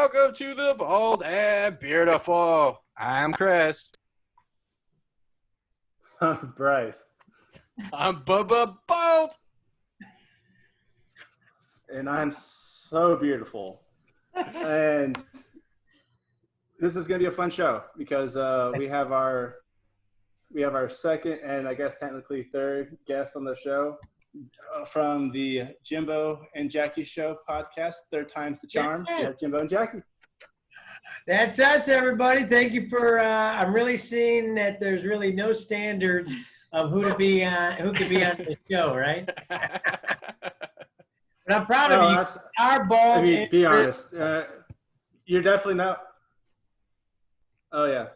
welcome to the Bald and Beardiful. I'm Chris. I'm Bryce. I'm Bubba Bald. And I'm so beautiful. And this is going to be a fun show because we have our second and I guess technically third guest on the show from the Jimbo and Jackie Show podcast. Third time's the charm. We have Jimbo and Jackie. That's us, everybody. Thank you for. I'm really seeing that there's really no standards of who could be on the show, right? But I'm proud of you. Our Bald. I mean, be honest. You're definitely not. Oh yeah.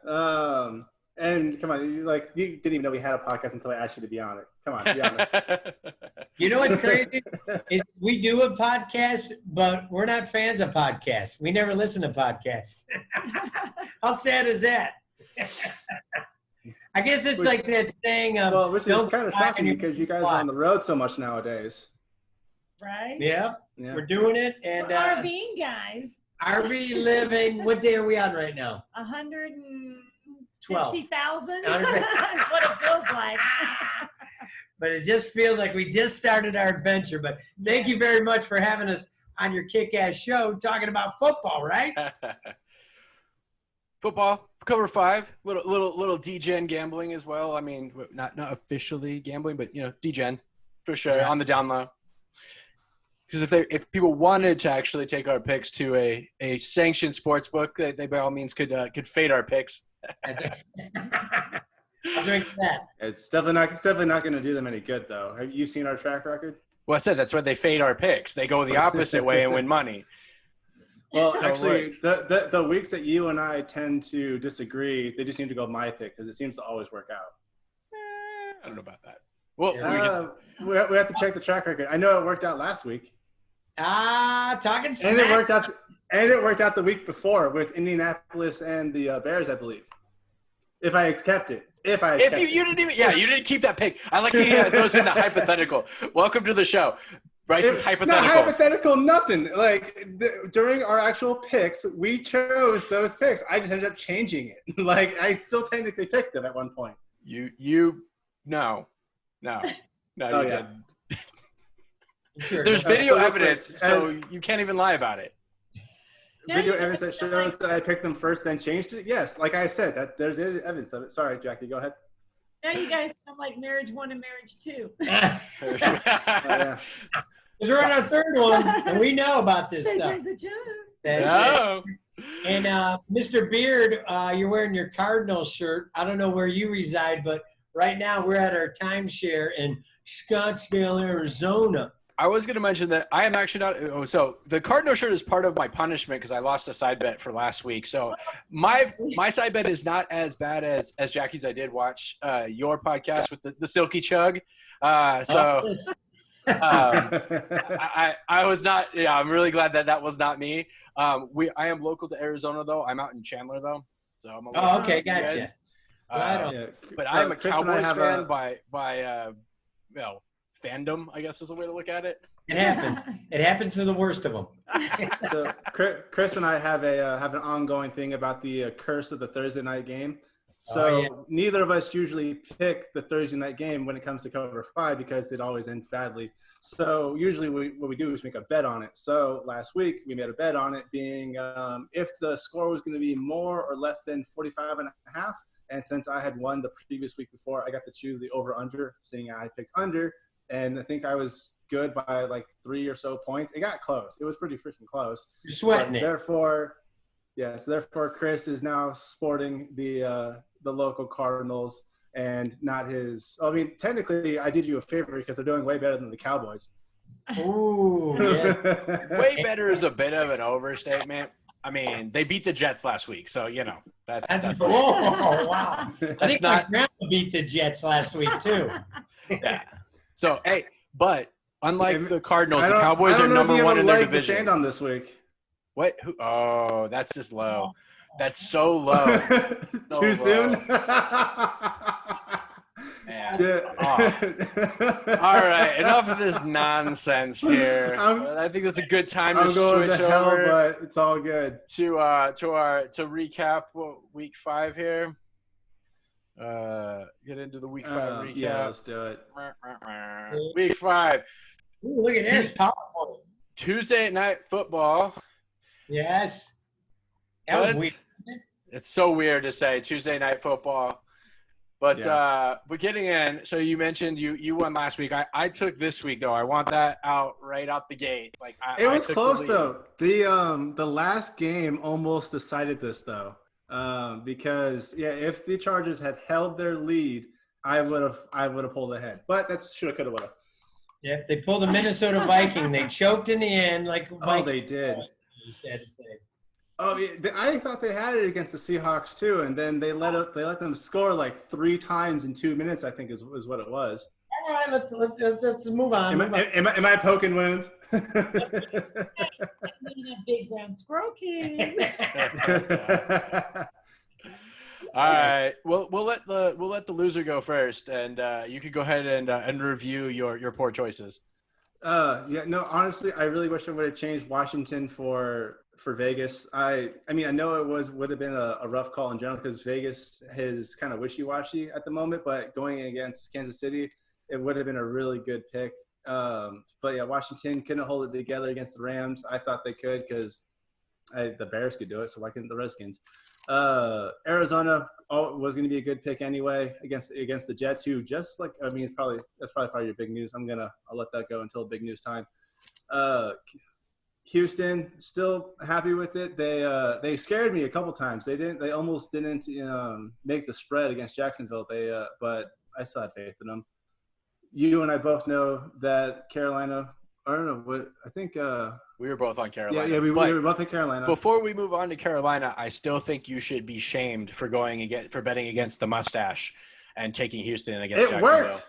And come on, you didn't even know we had a podcast until I asked you to be on it. Come on, be honest. You know what's crazy? Is we do a podcast, but we're not fans of podcasts. We never listen to podcasts. How sad is that? I guess it's like that saying. Well, which is kind of shocking because you guys are on the road so much nowadays. Right? Yeah, we're doing it. And RVing, guys. RV living. What day are we on right now? 150,000. That's what it feels like. But it just feels like we just started our adventure. But thank you very much for having us on your kick-ass show talking about football, right? Football, cover 5, little D-gen gambling as well. I mean, not officially gambling, but D-gen for sure on the down low. Because if people wanted to actually take our picks to a sanctioned sports book, they by all means could fade our picks. I'll drink that. It's definitely not going to do them any good, though. Have you seen our track record? Well, I said that's why they fade our picks. They go the opposite way and win money. Well, actually, the weeks that you and I tend to disagree, they just need to go my pick because it seems to always work out. I don't know about that. Well, we have to check the track record. I know it worked out last week. Talking smack. And it worked out the week before with Indianapolis and the Bears, I believe. If I kept it. You didn't keep that pick. I like those in the hypothetical. Welcome to the show. Bryce's hypotheticals. Not hypothetical, nothing. During our actual picks, we chose those picks. I just ended up changing it. I still technically picked them at one point. No, you didn't. Sure. There's video evidence, so you can't even lie about it. Video evidence that shows that I picked them first, then changed it? Yes, like I said, that there's evidence of it. Sorry, Jackie, go ahead. Now you guys sound like marriage 1 and marriage 2. Yeah. We're on our third one, and we know about this stuff. That's a joke. No. And Mr. Beard, you're wearing your Cardinals shirt. I don't know where you reside, but right now we're at our timeshare in Scottsdale, Arizona. I was going to mention that I am actually not – so the Cardinal shirt is part of my punishment because I lost a side bet for last week. So my side bet is not as bad as Jackie's. I did watch your podcast with the Silky Chug. I was not – I'm really glad that was not me. I am local to Arizona, though. I'm out in Chandler, though. So I'm a little okay, gotcha. But I'm a Cowboys fan by fandom, I guess is the way to look at it. It happens. It happens to the worst of them. So Chris and I have an ongoing thing about the curse of the Thursday night game. So neither of us usually pick the Thursday night game when it comes to cover 5 because it always ends badly. So usually what we do is make a bet on it. So last week we made a bet on it being if the score was going to be more or less than 45.5. And since I had won the previous week before, I got to choose the over-under, seeing I picked under. And I think I was good by 3 or so points. It got close. It was pretty freaking close. You're sweating it. Therefore, Chris is now sporting the local Cardinals and not his. I mean, technically, I did you a favor because they're doing way better than the Cowboys. Ooh, yeah. Way better is a bit of an overstatement. I mean, they beat the Jets last week, so that's wow. I think my grandpa beat the Jets last week too. Yeah. So, hey, but unlike the Cardinals, the Cowboys are number 1 in their division. Stand on this week. What? Oh, that's just low. That's so low. Too soon? man. Yeah. Oh. All right, enough of this nonsense here. I think that's a good time to going switch to hell, over but it's all good. to recap week 5 here. Get into the week 5 recap. Yeah, let's do it. Week 5. Ooh, look at this PowerPoint. Tuesday night football. Yes. That was weird. It's so weird to say Tuesday night football. But getting in, so you mentioned you won last week. I took this week though. I want that out right out the gate. Like it was close though. The last game almost decided this though. Because if the Chargers had held their lead, I would have pulled ahead. But that's shoulda, coulda, woulda. Yeah, they pulled the Minnesota Viking. They choked in the end, like they did. Sad to say. Oh, yeah, I thought they had it against the Seahawks too, and then they let them score like 3 times in 2 minutes. I think is what it was. All right, let's move on. Am I poking wounds? Big brown squirrel king. All right. We'll let the loser go first, and you could go ahead and review your poor choices. Honestly, I really wish I would have changed Washington for Vegas. I mean, I know it would have been a rough call in general because Vegas is kind of wishy-washy at the moment, but going against Kansas City, it would have been a really good pick. But yeah, Washington couldn't hold it together against the Rams. I thought they could because the Bears could do it, so why couldn't the Redskins? Arizona was going to be a good pick anyway against the Jets, who just like that's probably part of your big news. I'll let that go until big news time. Houston, still happy with it. They scared me a couple times. They almost didn't make the spread against Jacksonville. But I still had faith in them. You and I both know that Carolina. I don't know. I think we were both on Carolina. Yeah, we were both on Carolina. Before we move on to Carolina, I still think you should be shamed for betting against the mustache and taking Houston against Jacksonville.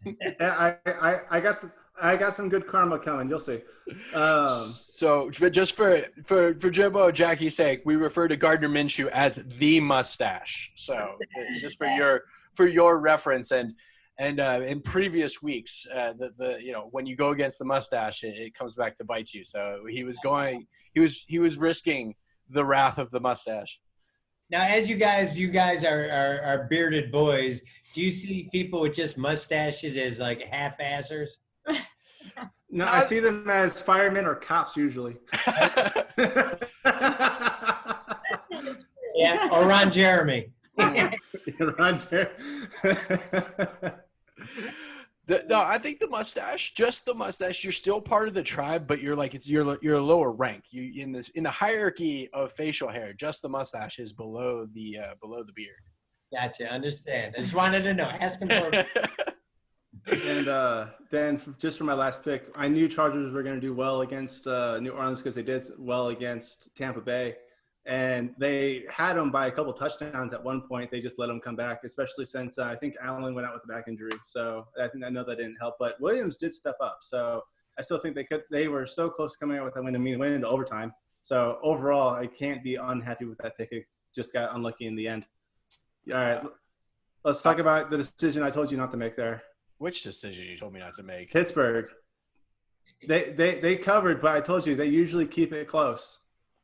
Worked. I got some good karma coming. You'll see. So just for Jimbo Jackie's sake, we refer to Gardner Minshew as the mustache. So just for your reference and in previous weeks, when you go against the mustache, it comes back to bite you. So he was risking the wrath of the mustache. Now, as you guys are bearded boys, do you see people with just mustaches as like half-assers? No, I see them as firemen or cops usually. Yeah, or Ron Jeremy. Ron Jeremy. No, I think the mustache, you're still part of the tribe, but you're a lower rank. You in the hierarchy of facial hair, just the mustache is below the beard. Gotcha, understand. I just wanted to know. Ask him for. And then just for my last pick, I knew Chargers were going to do well against New Orleans because they did well against Tampa Bay. And they had them by a couple touchdowns at one point. They just let them come back, especially since I think Allen went out with a back injury. So I know that didn't help. But Williams did step up. So I still think they were so close to coming out with that win. Went into overtime. So overall, I can't be unhappy with that pick. It just got unlucky in the end. All right, let's talk about the decision I told you not to make there. Which decision you told me not to make? Pittsburgh. They covered, but I told you they usually keep it close.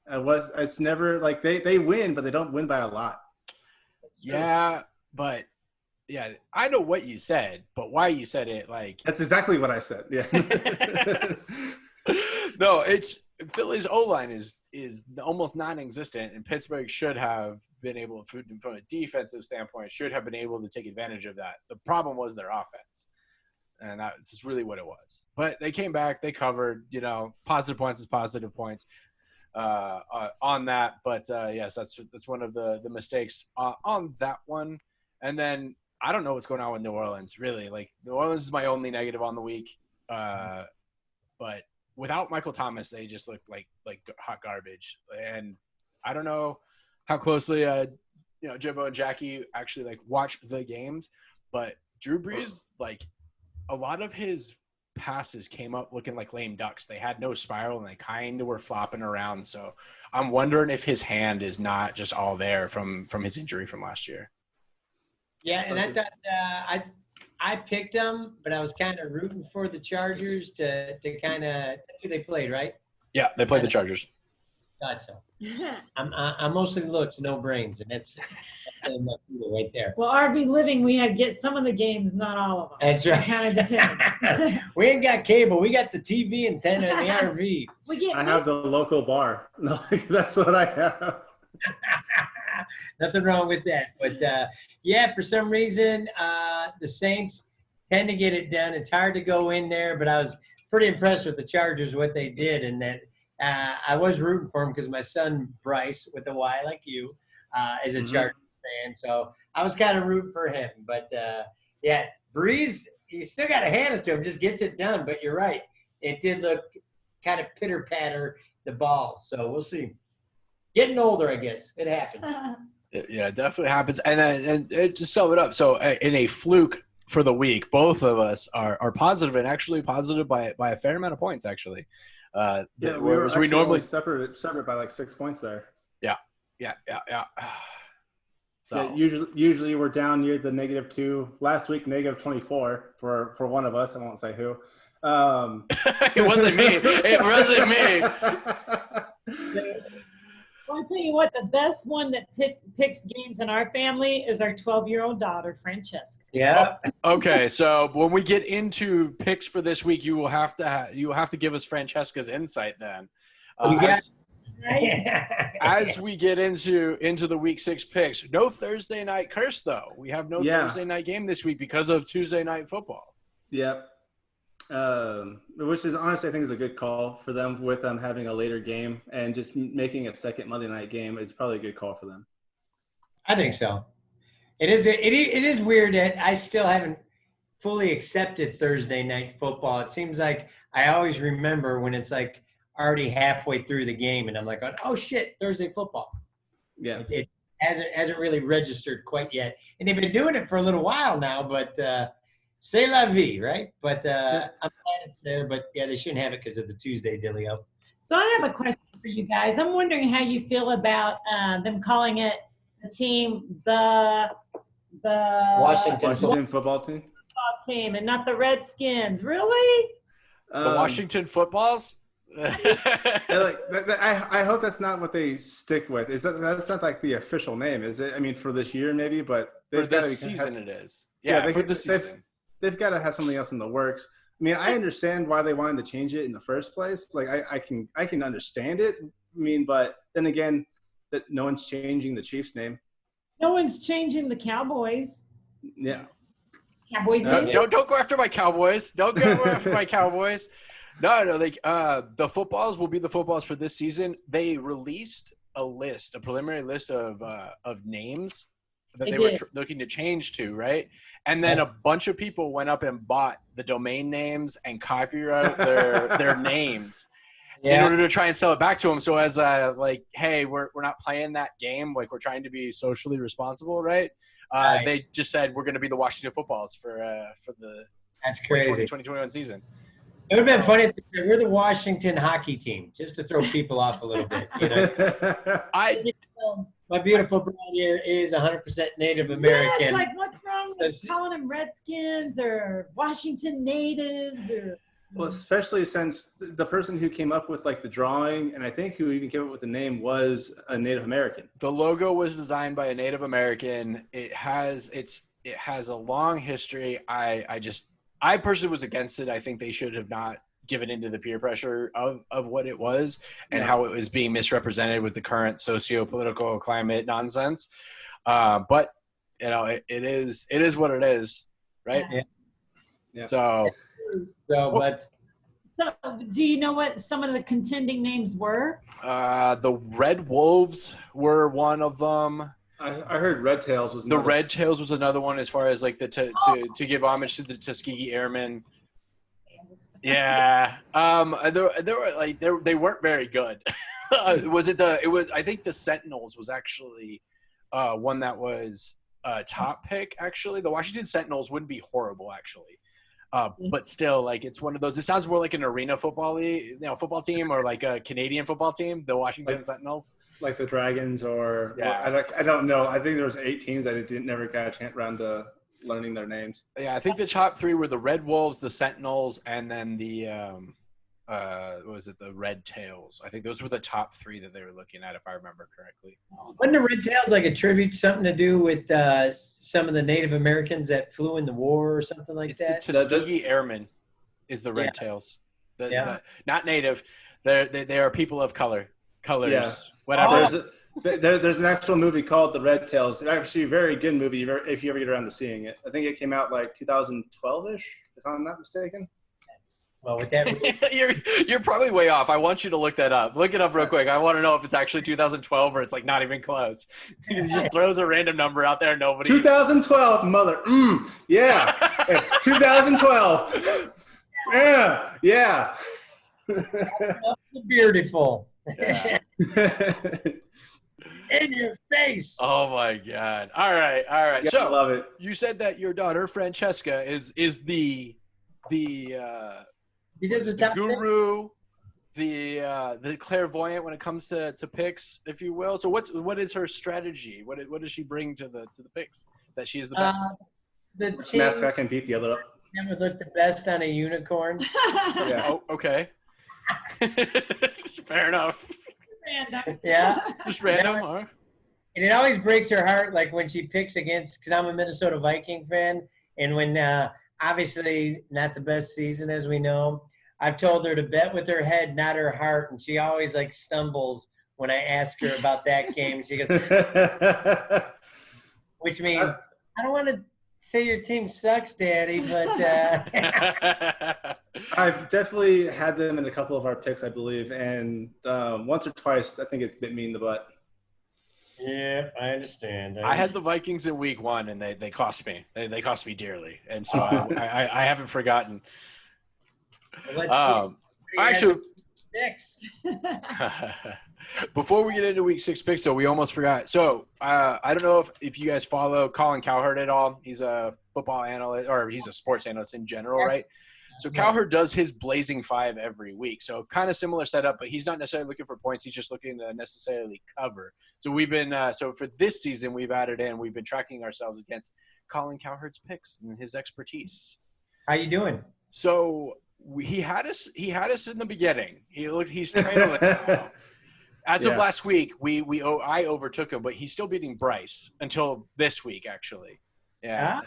It's never like they win, but they don't win by a lot. Yeah, but yeah, I know what you said, but why you said it like that's exactly what I said. Yeah. No, it's Philly's O-line is almost non-existent, and Pittsburgh should have been able, from a defensive standpoint, should have been able to take advantage of that. The problem was their offense, and that's really what it was. But they came back, they covered. Positive points is positive points on that. But yes, that's one of the mistakes on that one. And then I don't know what's going on with New Orleans. Really, like New Orleans is my only negative on the week, but. Without Michael Thomas, they just look like hot garbage. And I don't know how closely, Jimbo and Jackie actually watch the games, but Drew Brees, a lot of his passes came up looking like lame ducks. They had no spiral and they kind of were flopping around. So I'm wondering if his hand is not just all there from his injury from last year. Yeah, and I thought I picked them, but I was kind of rooting for the Chargers to kind of. That's who they played, right? Yeah, they played the Chargers. Thought so. I'm mostly looks, no brains, and that's enough right there. Well, RV Living, we had get some of the games, not all of them. That's right. Kind of depends. We ain't got cable. We got the TV antenna and the RV. I have the local bar. No, that's what I have. Nothing wrong with that. But, yeah, for some reason, the Saints tend to get it done. It's hard to go in there, but I was pretty impressed with the Chargers, what they did, and that I was rooting for them because my son, Bryce, with a Y like you, is a Chargers fan. So I was kind of rooting for him. But, yeah, Breeze, you still got to hand it to him, just gets it done. But you're right. It did look kind of pitter-patter, the ball. So we'll see. Getting older, I guess. It happens. Yeah, it definitely happens. And just sum it up. So in a fluke for the week, both of us are positive, and actually positive by a fair amount of points, actually. We normally separate by like 6 points there. Yeah. So yeah, usually we're down near the -2. Last week, -24 for one of us. I won't say who. It wasn't me. It wasn't me. Well, I'll tell you what, the best one that picks games in our family is our 12-year-old daughter, Francesca. Yeah. Okay, so when we get into picks for this week, you will have to give us Francesca's insight then. As we get into the week 6 picks, no Thursday night curse though. We have no Thursday night game this week because of Tuesday night football. Yep. Which is honestly, I think is a good call for them with them having a later game, and just making a second Monday night game is probably a good call for them. I think so. It is weird that I still haven't fully accepted Thursday night football. It seems like I always remember when it's like already halfway through the game and I'm like, oh shit, Thursday football. Yeah. It hasn't really registered quite yet. And they've been doing it for a little while now, but c'est la vie, right? But I'm glad it's there, but yeah, they shouldn't have it because of the Tuesday dealio. So I have a question for you guys. I'm wondering how you feel about them calling it the team, the Washington football team, and not the Redskins. Really? The Washington footballs? I hope that's not what they stick with. That's not like the official name, is it? I mean, for this year maybe, but for this season it is. Yeah, for this season. They've got to have something else in the works. I mean, I understand why they wanted to change it in the first place. Like, I can understand it. I mean, but then again, that no one's changing the Chiefs' name. No one's changing the Cowboys. Yeah. Cowboys. Don't go after my Cowboys. Don't go after my Cowboys. No, like the footballs will be the footballs for this season. They released a preliminary list of names that they were looking to change to, right? And then a bunch of people went up and bought the domain names and copyright their names in order to try and sell it back to them. So as like, hey, we're not playing that game. Like, we're trying to be socially responsible, right? They just said we're going to be the Washington Footballs for the That's crazy 2021 season. It would have been funny if we're the Washington hockey team, just to throw people off a little bit. You know? My beautiful bride here is 100% Native American. Yeah, it's like, what's wrong with calling them Redskins or Washington Natives? Well, especially since the person who came up with like the drawing, and I think who even came up with the name, was a Native American. The logo was designed by a Native American. It has a long history. I personally was against it. I think they should have not given into the peer pressure of what it was and how it was being misrepresented with the current socio-political climate nonsense. But you know, it is what it is, right? Yeah. So do you know what some of the contending names were? The Red Wolves were one of them. I heard Red Tails was another. The Red Tails was another one, as far as like to give homage to the Tuskegee Airmen. Yeah. They weren't very good. I think the Sentinels was actually one that was a top pick, actually. The Washington Sentinels wouldn't be horrible, actually. But still, like, it's one of those. It sounds more like an arena football team, or like a Canadian football team. The Washington Sentinels, like the Dragons, or I don't know. I think there was 8 teams. I never got a chance around to learning their names. Yeah, I think the top three were the Red Wolves, the Sentinels, and then the what was it, the Red Tails. I think those were the top three that they were looking at, if I remember correctly. Wasn't the Red Tails like a tribute, something to do with some of the Native Americans that flew in the war or something like It's that? the Tuskegee Airmen is the Red Tails. Not native. They are people of colors, whatever. There's an actual movie called The Red Tails. It's actually a very good movie if you ever get around to seeing it. I think it came out like 2012-ish, if I'm not mistaken. Well, with that, you're probably way off. I want you to look that up. Look it up real quick. I want to know if it's actually 2012 or it's like not even close. He just throws a random number out there. Nobody. 2012, mother. Yeah. 2012. Yeah. Beardiful. Yeah. In your face. Oh my God. All right. Yeah, So I love it. You said that your daughter Francesca is the He does the top guru, the clairvoyant when it comes to picks, if you will. So what is her strategy? What does she bring to the picks that she is the best? The Which team mascot can beat the other up? never looked the best on a unicorn. Yeah. Oh, okay. Fair enough. Random. Yeah. Just random, huh? And it always breaks her heart, like when she picks against, because I'm a Minnesota Viking fan, and when obviously not the best season as we know, I've told her to bet with her head, not her heart, and she always like stumbles when I ask her about that game. She goes, which means I don't want to say your team sucks, Daddy, but I've definitely had them in a couple of our picks, I believe, and once or twice I think it's bit me in the butt. yeah, I understand. I had the Vikings in week 1, and they cost me. They cost me dearly, and so I haven't forgotten. Actually, before we get into week 6 picks, though, we almost forgot. So I don't know if you guys follow Colin Cowherd at all. He's a football analyst, or he's a sports analyst in general, right? So Cowherd does his Blazing 5 every week. So kind of similar setup, but he's not necessarily looking for points. He's just looking to necessarily cover. So we've been so for this season, we've been tracking ourselves against Colin Cowherd's picks and his expertise. How you doing? So he had us in the beginning. He's trailing now. As of last week, I overtook him, but he's still beating Bryce until this week, actually. Yeah.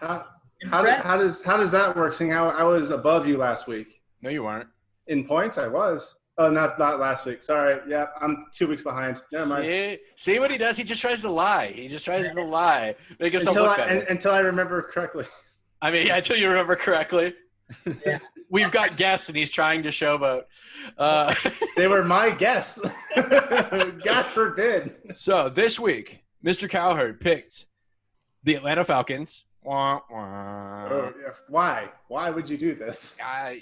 How does that work? Seeing how I was above you last week. No, you weren't. In points, I was. Oh, not last week. Sorry. Yeah, I'm 2 weeks behind. Never mind. See what he does? He just tries to lie. Make himself look better. Until I remember correctly. I mean, until you remember correctly. Yeah. We've got guests, and he's trying to showboat. They were my guests. God forbid. So this week, Mr. Cowherd picked the Atlanta Falcons. Oh, yeah. Why? Why would you do this? I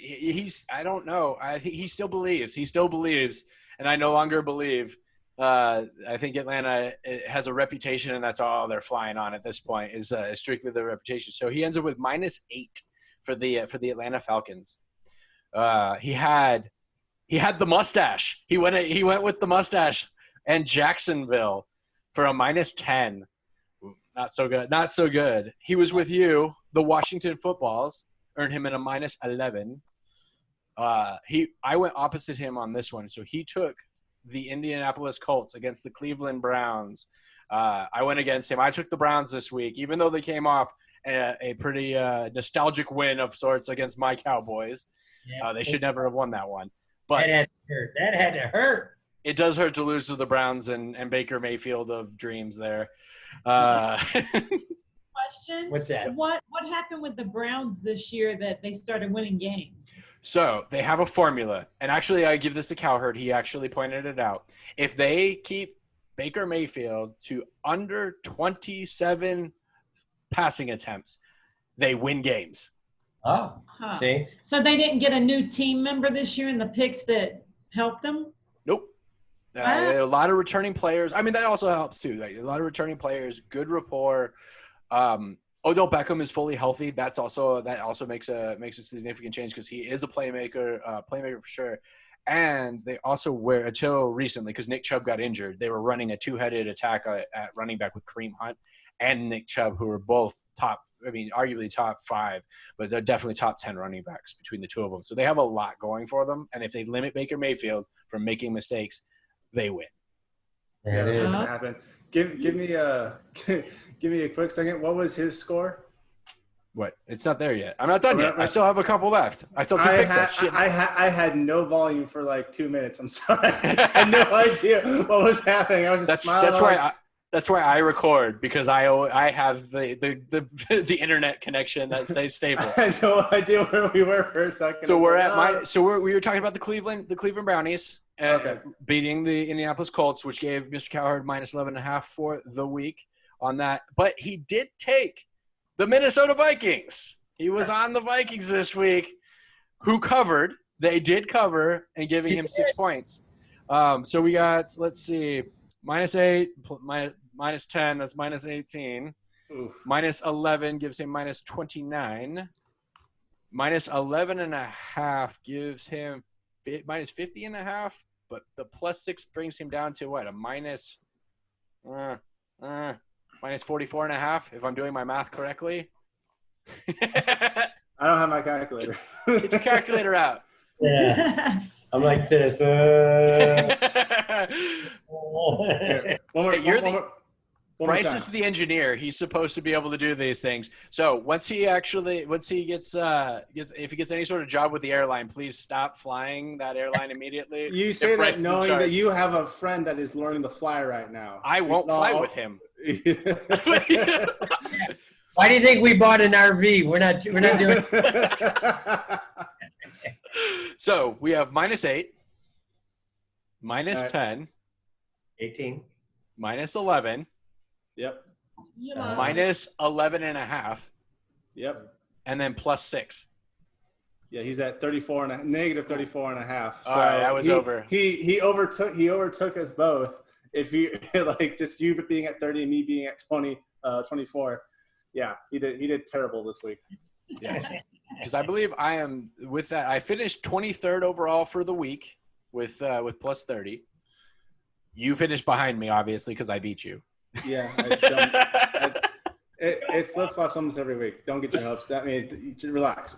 don't know. I think he still believes. And I no longer believe. I think Atlanta has a reputation, and that's all they're flying on at this point is strictly their reputation. So he ends up with -8 for the Atlanta Falcons. He had the mustache. He went with the mustache and Jacksonville for a -10. Not so good. He was with you. The Washington Footballs earned him in a -11. I went opposite him on this one. So he took the Indianapolis Colts against the Cleveland Browns. I went against him. I took the Browns this week, even though they came off a pretty nostalgic win of sorts against my Cowboys. Yeah. They should never have won that one. But that had to hurt. It does hurt to lose to the Browns and Baker Mayfield of dreams there. Question. What's that? What happened with the Browns this year that they started winning games? So they have a formula. And actually, I give this to Cowherd. He actually pointed it out. If they keep Baker Mayfield to under 27 passing attempts, they win games. Oh, see? So they didn't get a new team member this year in the picks that helped them? Nope. A lot of returning players. I mean, that also helps too. Like, a lot of returning players, good rapport. Odell Beckham is fully healthy. That also makes a significant change because he is a playmaker for sure. And they also were, until recently, because Nick Chubb got injured, they were running a two-headed attack at running back with Kareem Hunt and Nick Chubb, who are both arguably top 5, but they're definitely top 10 running backs between the two of them. So they have a lot going for them. And if they limit Baker Mayfield from making mistakes, they win. Yeah, this doesn't happen. Give me a quick second. What was his score? What? It's not there yet. I'm not done yet. I still have a couple left. I still have 2 picks left. Shit. I had no volume for like 2 minutes. I'm sorry. I had no idea what was happening. I was just smiling. That's why I record, because I have the internet connection that stays stable. I had no idea where we were for a second. So we were talking about the Cleveland Brownies beating the Indianapolis Colts, which gave Mr. Cowherd minus 11.5 for the week on that. But he did take the Minnesota Vikings. He was on the Vikings this week, who covered. They did cover, and giving him 6 points. So we got, let's see, -8, -10, that's -18. Oof. -11 gives him -29. -11.5 gives him -50.5. But the +6 brings him down to what? A -44.5, if I'm doing my math correctly. I don't have my calculator. Get your calculator out. Yeah. I'm like this. Bryce is the engineer. He's supposed to be able to do these things. So once he gets if he gets any sort of job with the airline, please stop flying that airline immediately. You say that knowing that you have a friend that is learning to fly right now. I won't fly with him. Why do you think we bought an RV? We're not doing. So we have -8, -10, 18, -11. Yep. -11.5. Yep. And then +6. Yeah, he's at -34.5. So all right, that was over. He overtook us both. If you like, just you being at 30 and me being at 24. Yeah, he did terrible this week. Yes, because I believe I am with that. I finished 23rd overall for the week with +30. You finished behind me, obviously, because I beat you. Yeah, it flip flops almost every week. Don't get your hopes. That means relax.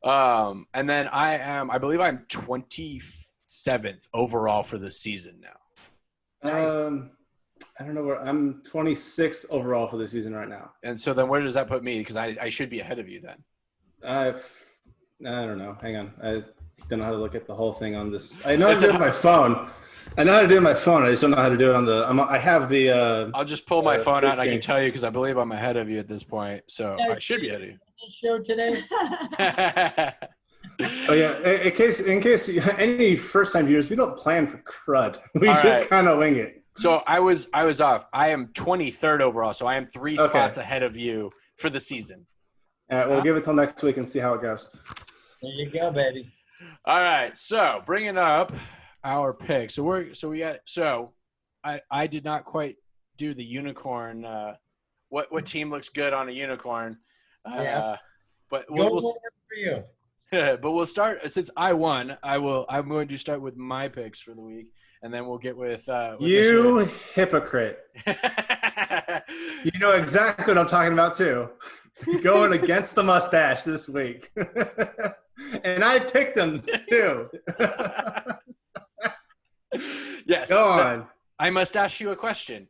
And then I believe I'm 27th overall for the season now. Nice. I don't know where I'm 26 overall for the season right now. And so then where does that put me? Because I should be ahead of you then. I don't know. Hang on. I don't know how to look at the whole thing on this. I know how to do it on my phone. I know how to do it on my phone. I just don't know how to do it on the. I have the. I'll just pull my phone out and I can tell you because I believe I'm ahead of you at this point. So I should be ahead of you. Show today. Oh yeah. In case any first time viewers, we don't plan for crud. We just kind of wing it. So I was off. I am 23rd overall, so I am 3 spots ahead of you for the season. All right, we'll give it till next week and see how it goes. There you go, baby. All right, so bringing up our pick. I did not quite do the unicorn. What team looks good on a unicorn? But we'll for you. but we'll start since I won. I'm going to start with my picks for the week. And then we'll get with you hypocrite. You know exactly what I'm talking about too. Going against the mustache this week. And I picked him too. Yes. Go on. I must ask you a question.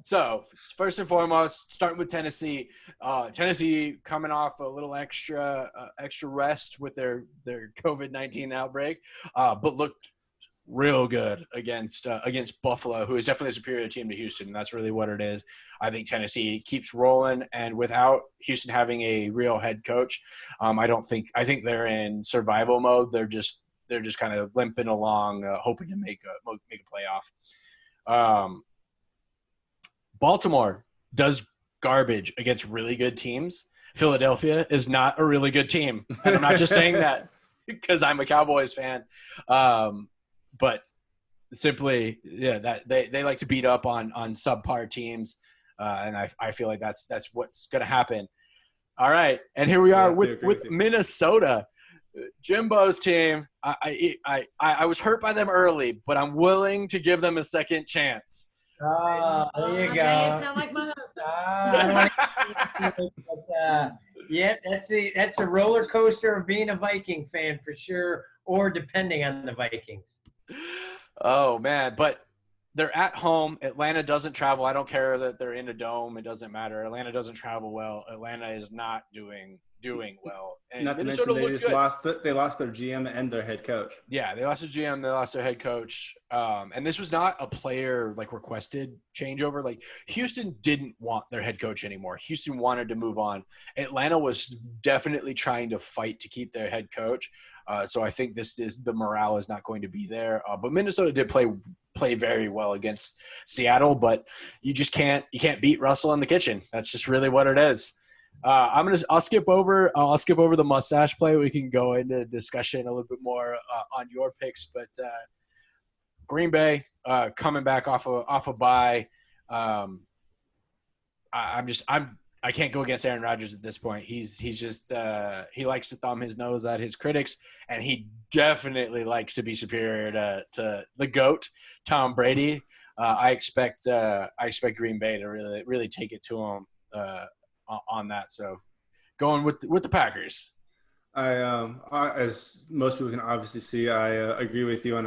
So first and foremost, starting with Tennessee. Tennessee coming off a little extra rest with their COVID-19 outbreak, but looked real good against Buffalo, who is definitely a superior team to Houston. And that's really what it is. I think Tennessee keeps rolling, and without Houston having a real head coach, I think they're in survival mode. They're just kind of limping along, hoping to make a playoff. Baltimore does garbage against really good teams. Philadelphia is not a really good team, and I'm not just saying that because I'm a Cowboys fan. But simply, that they like to beat up on subpar teams, and I feel like that's what's going to happen. All right, and here we are with Minnesota, Jimbo's team. I was hurt by them early, but I'm willing to give them a second chance. Oh, there you I go. sound like my husband. I don't wanna- but, yeah, that's a roller coaster of being a Viking fan for sure, or depending on the Vikings. Oh man, but they're at home. Atlanta doesn't travel. I don't care that they're in a dome. It doesn't matter. Atlanta doesn't travel well. Atlanta is not doing well. And Not to Minnesota mention they looked just good. they lost their GM and their head coach. Yeah, they lost their GM, they lost their head coach, and this was not a player like requested changeover. Like Houston didn't want their head coach anymore. Houston wanted to move on. Atlanta was definitely trying to fight to keep their head coach. So I think the morale is not going to be there. But Minnesota did play very well against Seattle, but you can't beat Russell in the kitchen. That's just really what it is. I'll skip over the mustache play. We can go into discussion a little bit more on your picks, but Green Bay coming back off a bye. I can't go against Aaron Rodgers at this point. He's just he likes to thumb his nose at his critics, and he definitely likes to be superior to the GOAT, Tom Brady. I expect Green Bay to really take it to him on that. So going with the Packers. As most people can obviously see, I agree with you on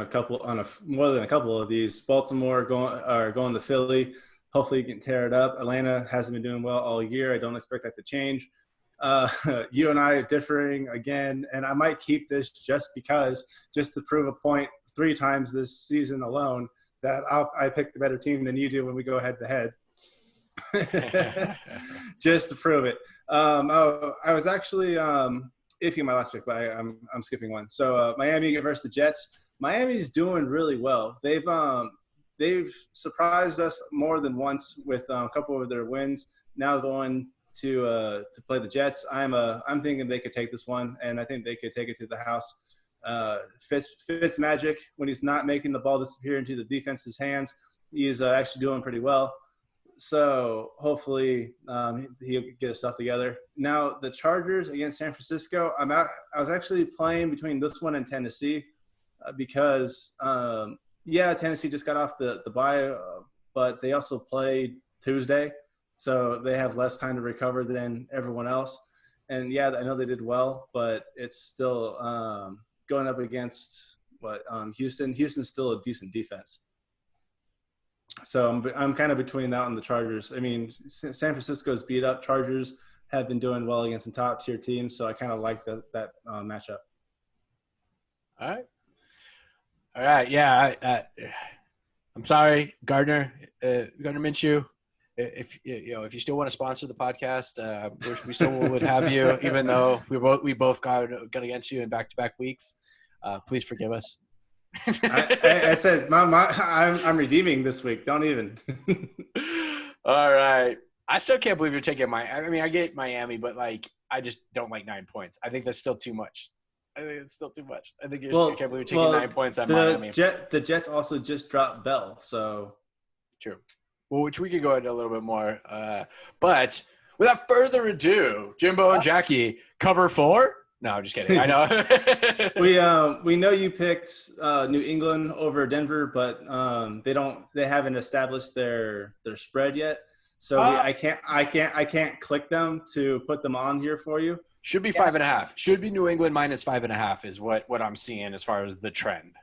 more than a couple of these. Baltimore going to Philly. Hopefully you can tear it up. Atlanta hasn't been doing well all year. I don't expect that to change. You and I are differing again, and I might keep this just to prove a point 3 times this season alone that I picked a better team than you do when we go head to head. Just to prove it. I was actually iffy on my last pick, but I'm skipping one. So Miami versus the Jets. Miami's doing really well. They've surprised us more than once with a couple of their wins. Now going to play the Jets, I'm thinking they could take this one, and I think they could take it to the house. Fitz magic when he's not making the ball disappear into the defense's hands. He's actually doing pretty well. So hopefully he'll get his stuff together. Now the Chargers against San Francisco. I was actually playing between this one and Tennessee because Tennessee just got off the bye, but they also played Tuesday, so they have less time to recover than everyone else. And yeah, I know they did well, but it's still going up against Houston. Houston's still a decent defense. So I'm kind of between that and the Chargers. I mean, San Francisco's beat up. Chargers have been doing well against some top tier teams, so I kind of like that matchup. All right. Yeah. I'm sorry, Gardner Minshew. If you still want to sponsor the podcast, we still would have you, even though we both got against you in back-to-back weeks. Please forgive us. I said, I'm redeeming this week. Don't even. All right. I still can't believe you're taking I get Miami, but I just don't like 9 points. I think that's still too much. I think it's still too much. I think I can't believe you're taking 9 points on Miami. The Jets also just dropped Bell, so true. Well, which we could go into a little bit more. But without further ado, Jimbo and Jackie cover 4. No, I'm just kidding. I know. We know you picked New England over Denver, but they haven't established their spread yet. So I can't click them to put them on here for you. Should be 5.5. Should be New England minus 5.5 is what I'm seeing as far as the trend.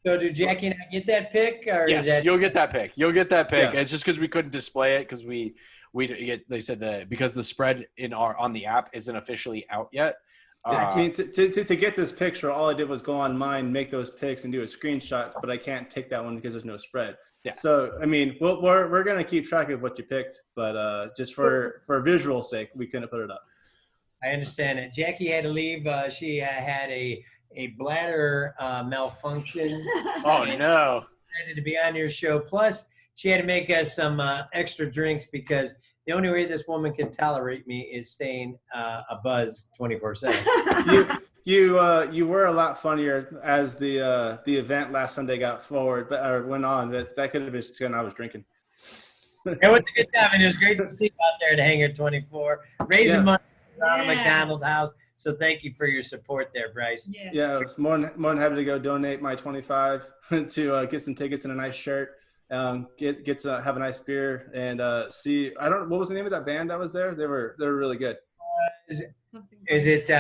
So do Jackie and I get that pick? Or yes, you'll get that pick. You'll get that pick. Yeah. It's just because we couldn't display it because they said because the spread on the app isn't officially out yet. I mean, to get this picture, all I did was go on mine, make those picks, and do a screenshots, but I can't pick that one because there's no spread. Yeah. So, I mean, we're going to keep track of what you picked, but just for visual sake, we couldn't put it up. I understand it. Jackie had to leave. She had a bladder malfunction. Oh, no. Excited to be on your show. Plus, she had to make us some extra drinks because the only way this woman can tolerate me is staying a buzz 24/7. You were a lot funnier as the event last Sunday went on. That could have been when I was drinking. It was a good time, and it was great to see you out there at Hangar 24, raising money around a McDonald's house. So thank you for your support there, Bryce. Yeah, I was more than happy to go donate my 25 to get some tickets and a nice shirt. get to have a nice beer and see. What was the name of that band that was there? They were really good. Is it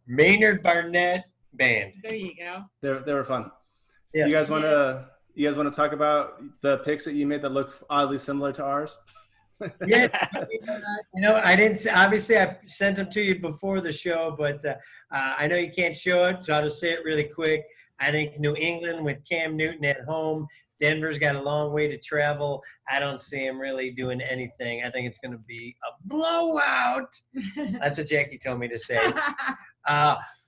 Maynard Barnett Band? There you go. They were fun. Yes. You guys want to talk about the picks that you made that look oddly similar to ours? Yes. I didn't. Obviously, I sent them to you before the show, but I know you can't show it, so I'll just say it really quick. I think New England with Cam Newton at home. Denver's got a long way to travel. I don't see him really doing anything. I think it's going to be a blowout. That's what Jackie told me to say.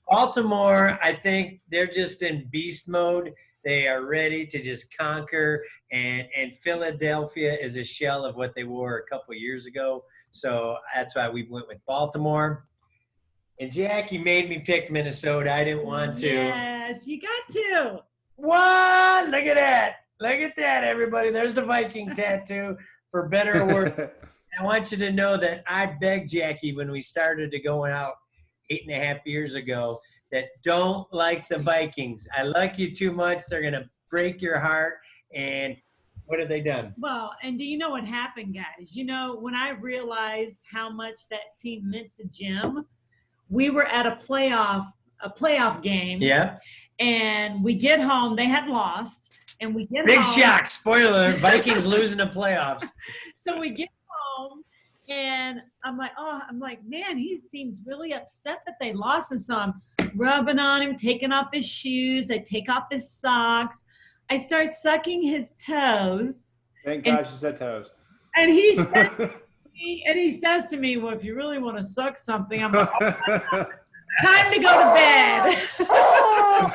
Baltimore, I think they're just in beast mode. They are ready to just conquer, and Philadelphia is a shell of what they were a couple of years ago. So that's why we went with Baltimore. And Jackie made me pick Minnesota. I didn't want to. Yes, you got to. What? Look at that. Look at that, everybody. There's the Viking tattoo, for better or worse. I want you to know that I begged Jackie when we started to go out 8.5 years ago that don't like the Vikings. I like you too much. They're going to break your heart. And what have they done? Well, and do you know what happened, guys? You know, when I realized how much that team meant to Jim, we were at a playoff game. Yeah. And we get home. They had lost. And we get Big home. shock. Spoiler. Vikings losing the playoffs. So we get home, and I'm like, man, he seems really upset that they lost. And so I'm rubbing on him, taking off his shoes. I take off his socks. I start sucking his toes. Thank God you said toes. And he says to me, well, if you really want to suck something, I'm like, oh, time to go to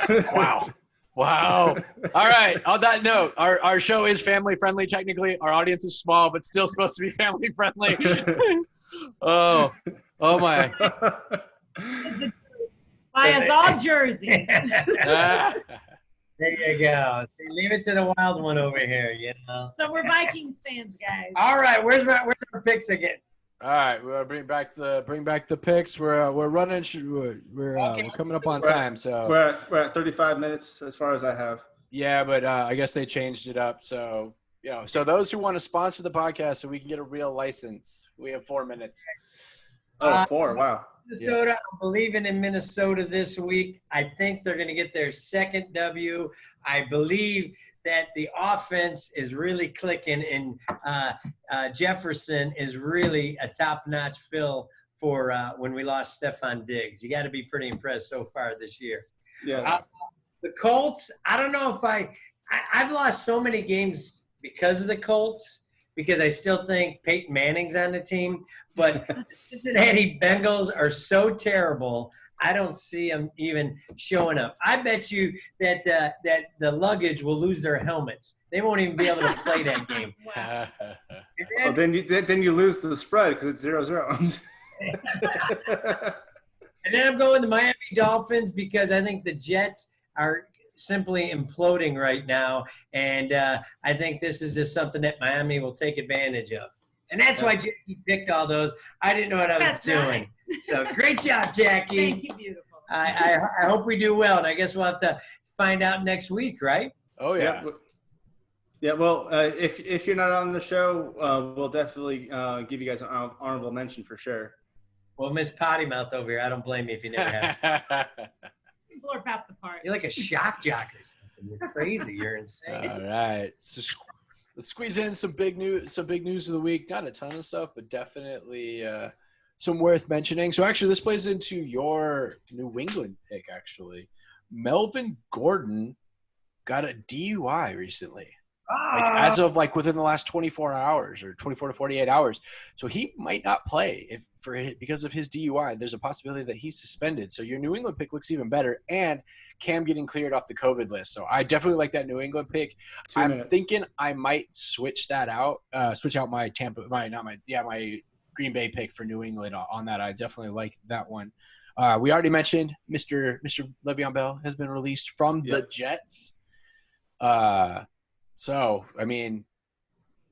bed. Wow. All right. On that note, our show is family friendly. Technically, our audience is small, but still supposed to be family friendly. Oh my. Buy us all jerseys. There you go. Leave it to the wild one over here, you know. So we're Vikings fans, guys. All right. Where's our picks again? All right, we'll bring back the picks. We're running. We're coming up on time, so we're at 35 minutes as far as I have. Yeah, but I guess they changed it up. So so those who want to sponsor the podcast so we can get a real license, we have 4 minutes. Oh, 4! Wow. Minnesota, I'm believing in Minnesota this week. I think they're going to get their second W. I believe that the offense is really clicking, and Jefferson is really a top-notch fill for when we lost Stephon Diggs. You got to be pretty impressed so far this year. Yeah. The Colts, I don't know if I've lost so many games because of the Colts, because I still think Peyton Manning's on the team. But the Cincinnati Bengals are so terrible, I don't see them even showing up. I bet you that the luggage will lose their helmets. They won't even be able to play that game. Wow. Then you lose the spread because it's 0-0. And then I'm going the Miami Dolphins because I think the Jets are simply imploding right now. And I think this is just something that Miami will take advantage of. And that's why Jackie picked all those. I didn't know what I was doing. Right. So great job, Jackie. Thank you, beautiful. I hope we do well. And I guess we'll have to find out next week, right? Oh, yeah. Yeah, well, if you're not on the show, we'll definitely give you guys an honorable mention for sure. Well, Miss Potty Mouth over here, I don't blame you if you never have. Blurb out the part. You're like a shock jock or something. You're crazy. You're insane. All right. So let's squeeze in some big news of the week. Not a ton of stuff, but definitely some worth mentioning. So actually, this plays into your New England pick, actually. Melvin Gordon got a DUI recently. As of within the last 24 hours or 24 to 48 hours. So he might not play because of his DUI. There's a possibility that he's suspended. So your New England pick looks even better. And Cam getting cleared off the COVID list. So I definitely like that New England pick. I'm thinking I might switch that out, switch out my my Green Bay pick for New England on that. I definitely like that one. We already mentioned Mr. Le'Veon Bell has been released from the Jets. So, I mean,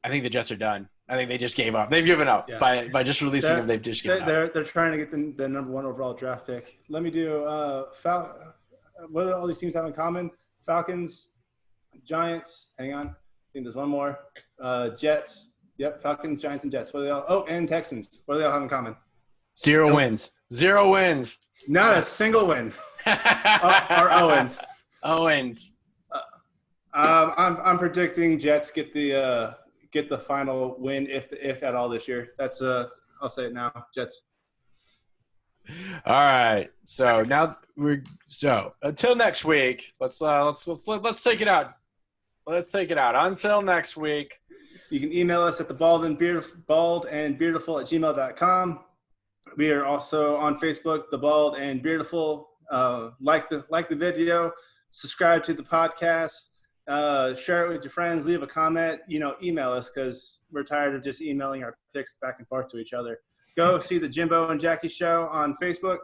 I think the Jets are done. I think they just gave up. They've given up by just releasing him. They've just given up. They're trying to get the number 1 overall draft pick. Let me do what do all these teams have in common? Falcons, Giants. Hang on. think there's one more. Jets. Yep, Falcons, Giants, and Jets. What do they all? Oh, and Texans. What do they all have in common? 0 wins. 0 wins. Not a single win. Or Owens. Owens. I'm predicting Jets get the final win if at all this year. That's I'll say it now. Jets. All right. So now until next week. Let's take it out. Let's take it out. Until next week. You can email us at the baldandbeardiful@gmail.com. We are also on Facebook, the Bald and Beardiful. Like the video, subscribe to the podcast, share it with your friends, leave a comment. Email us because we're tired of just emailing our picks back and forth to each other. Go see the Jimbo and Jackie show on Facebook.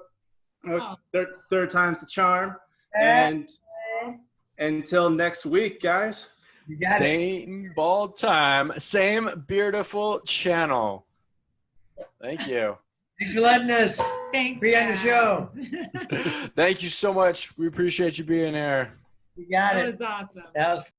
Third time's the charm. And until next week, guys. Same bald time, same Beardiful channel. Thank you. Thanks for letting us Thanks, be on the show. Thank you so much. We appreciate you being here. You got That it. was awesome. That was